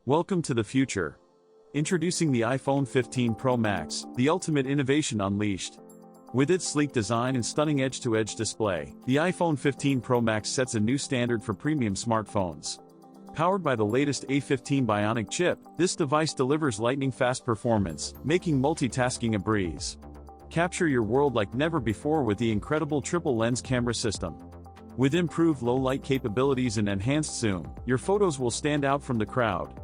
Welcome to the future. Introducing the iPhone 15 Pro Max, the ultimate innovation unleashed. With its sleek design and stunning edge-to-edge display, the iPhone 15 Pro Max sets a new standard for premium smartphones. Powered by the latest A15 Bionic chip, this device delivers lightning-fast performance, making multitasking a breeze. Capture your world like never before with the incredible triple-lens camera system. With improved low-light capabilities and enhanced zoom, your photos will stand out from the crowd.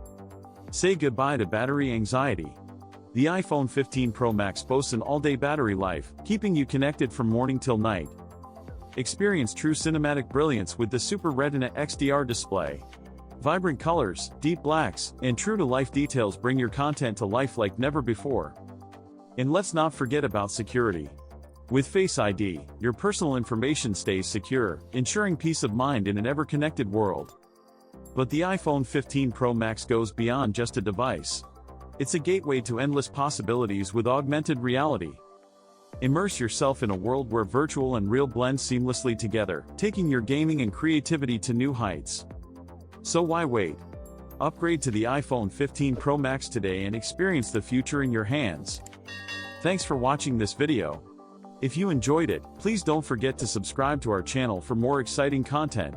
Say goodbye to battery anxiety. The iPhone 15 Pro Max boasts an all-day battery life, keeping you connected from morning till night. Experience true cinematic brilliance with the Super Retina XDR display. Vibrant colors, deep blacks, and true-to-life details bring your content to life like never before. And let's not forget about security. With Face ID, your personal information stays secure, ensuring peace of mind in an ever-connected world. But the iPhone 15 Pro Max goes beyond just a device. It's a gateway to endless possibilities with augmented reality. Immerse yourself in a world where virtual and real blend seamlessly together, taking your gaming and creativity to new heights. So why wait? Upgrade to the iPhone 15 Pro Max today and experience the future in your hands. Thanks for watching this video. If you enjoyed it, please don't forget to subscribe to our channel for more exciting content.